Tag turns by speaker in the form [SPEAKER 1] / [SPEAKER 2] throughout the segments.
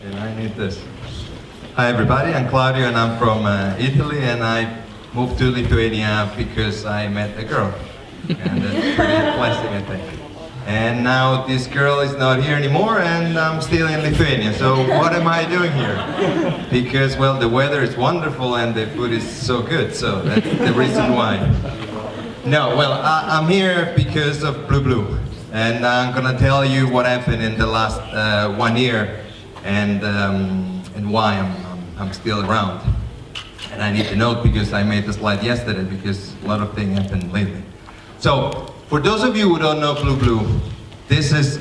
[SPEAKER 1] And I need this. Hi everybody, I'm Claudio and I'm from Italy, and I moved to Lithuania because I met a girl. And that's pretty classic, I think. And now this girl is not here anymore and I'm still in Lithuania. So what am I doing here? Because, well, the weather is wonderful and the food is so good, so that's the reason why. No, well, I'm here because of Bliu Bliu. And I'm gonna tell you what happened in the last 1 year and why I'm still around. And I need to note because I made the slide yesterday because a lot of things happened lately. So, for those of you who don't know Bliu Bliu, this is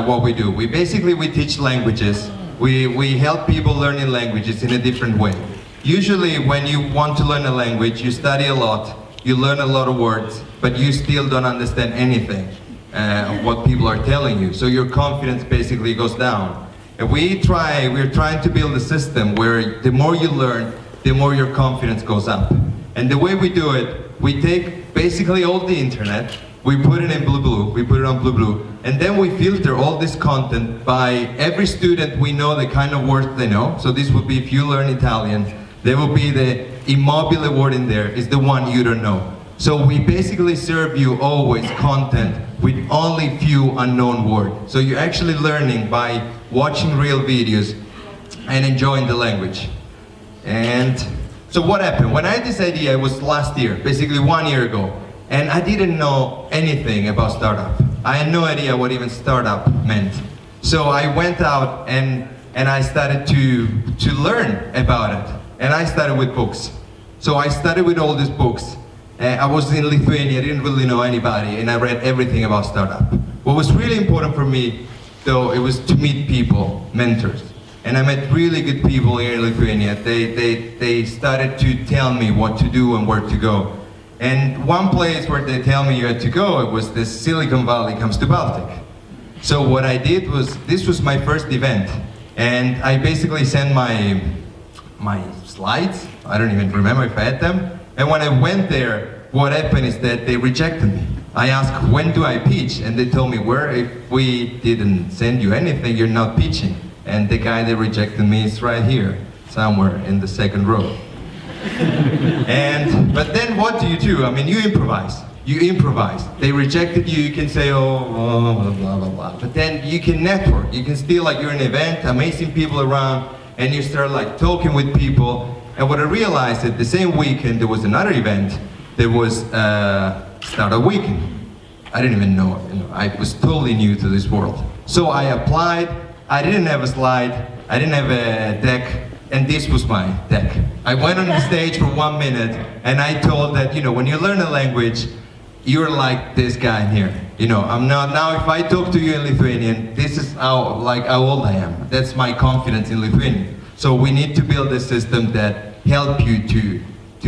[SPEAKER 1] what we do. We teach languages. We help people learning languages in a different way. Usually when you want to learn a language, you study a lot, you learn a lot of words, but you still don't understand anything of what people are telling you. So your confidence basically goes down. And we're trying to build a system where the more you learn, the more your confidence goes up. And the way we do it, we take basically all the internet, we put it in Bliu Bliu, we put it on Bliu Bliu, and then we filter all this content by every student. We know the kind of words they know. So this would be, if you learn Italian, there will be the immobile word in there, is the one you don't know. So we basically serve you always content with only few unknown words. So you're actually learning by watching real videos and enjoying the language. And so what happened? When I had this idea, it was last year, basically 1 year ago, and I didn't know anything about startup. I had no idea what even startup meant. So I went out and I started to learn about it. And I started with books. So I started with all these books. I was in Lithuania, I didn't really know anybody, and I read everything about startup. What was really important for me, though, it was to meet people, mentors. And I met really good people here in Lithuania. They started to tell me what to do and where to go. And one place where they tell me you had to go, it was this Silicon Valley comes to Baltic. So what I did was, this was my first event. And I basically sent my slides. I don't even remember if I had them. And when I went there, what happened is that they rejected me. I asked, when do I pitch? And they told me, where, if we didn't send you anything, you're not pitching. And the guy that rejected me is right here, somewhere in the second row. But then what do? I mean, you improvise. You improvise. They rejected you, you can say, oh, blah, blah, blah, blah. But then you can network. You can still, like, you're in an event, amazing people around, and you start like talking with people. And what I realized that the same weekend there was another event. There was Startup Weekend. I didn't even know, I was totally new to this world. So I applied. I didn't have a slide. I didn't have a deck. And this was my deck. I went on the stage for 1 minute and I told that, when you learn a language, you're like this guy here. I'm not, now if I talk to you in Lithuanian, this is how old I am. That's my confidence in Lithuanian. So we need to build a system that help you to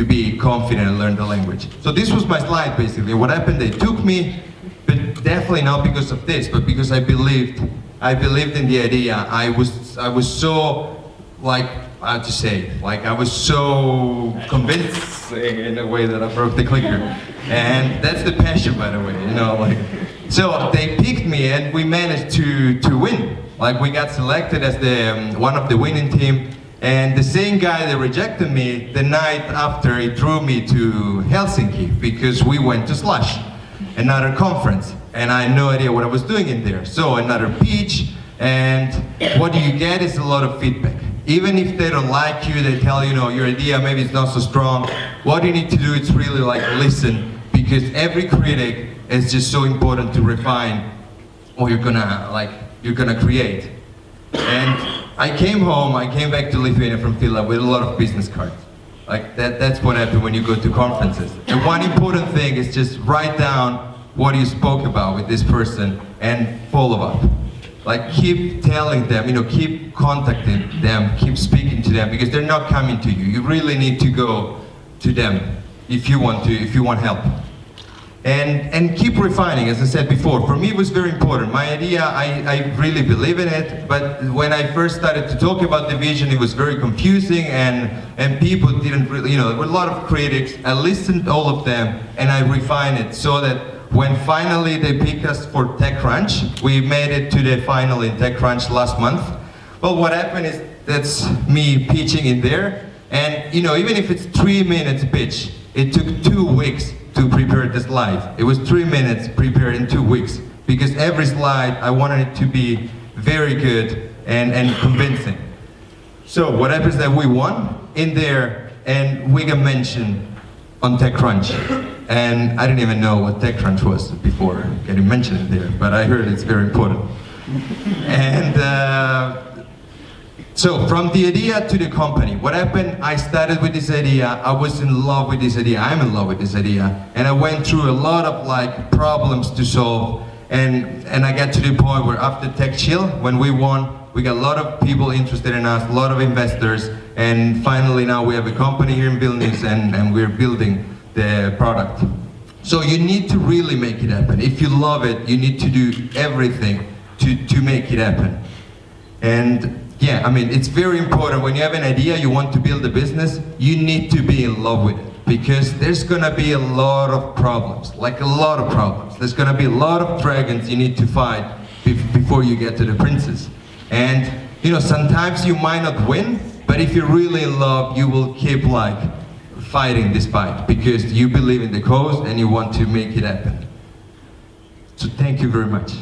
[SPEAKER 1] be confident and learn the language. So this was my slide basically. What happened, they took me, but definitely not because of this, but because I believed in the idea. I was so, how to say, I was so convinced in a way that I broke the clicker. And that's the passion, by the way, So they picked me and we managed to win. We got selected as one of the winning team. And the same guy that rejected me, the night after, he drew me to Helsinki because we went to Slush, another conference. And I had no idea what I was doing in there. So another pitch, and what you get is a lot of feedback. Even if they don't like you, they tell you, your idea maybe is not so strong. What you need to do is really listen, because every critic is just so important to refine what you're gonna create. And I came home, I came back to Lithuania from Finland with a lot of business cards. That's what happens when you go to conferences. And one important thing is just write down what you spoke about with this person and follow up. Keep telling them, keep contacting them, keep speaking to them, because they're not coming to you. You really need to go to them if you want help. And keep refining, as I said before. For me, it was very important. My idea, I really believe in it, but when I first started to talk about the vision, it was very confusing, and people didn't really, there were a lot of critics. I listened to all of them, and I refined it so that when finally they picked us for TechCrunch, we made it to the final in TechCrunch last month. Well, what happened is that's me pitching in there, and even if it's 3 minutes pitch, it took 2 weeks to prepare the slide. It was 3 minutes prepared in 2 weeks because every slide I wanted it to be very good and convincing. So what happens is that we won in there, and we got mentioned on TechCrunch, and I didn't even know what TechCrunch was before getting mentioned in there, but I heard it's very important. And so from the idea to the company, what happened, I started with this idea, I was in love with this idea, I'm in love with this idea, and I went through a lot of problems to solve, and I got to the point where after Tech Chill, when we won, we got a lot of people interested in us, a lot of investors, and finally now we have a company here in Vilnius, and we're building the product. So you need to really make it happen. If you love it, you need to do everything to make it happen. And yeah, I mean, it's very important when you have an idea, you want to build a business, you need to be in love with it, because there's gonna be a lot of problems, like a lot of problems. There's gonna be a lot of dragons you need to fight before you get to the princess. And sometimes you might not win, but if you're really in love, you will keep fighting this fight because you believe in the cause and you want to make it happen. So thank you very much.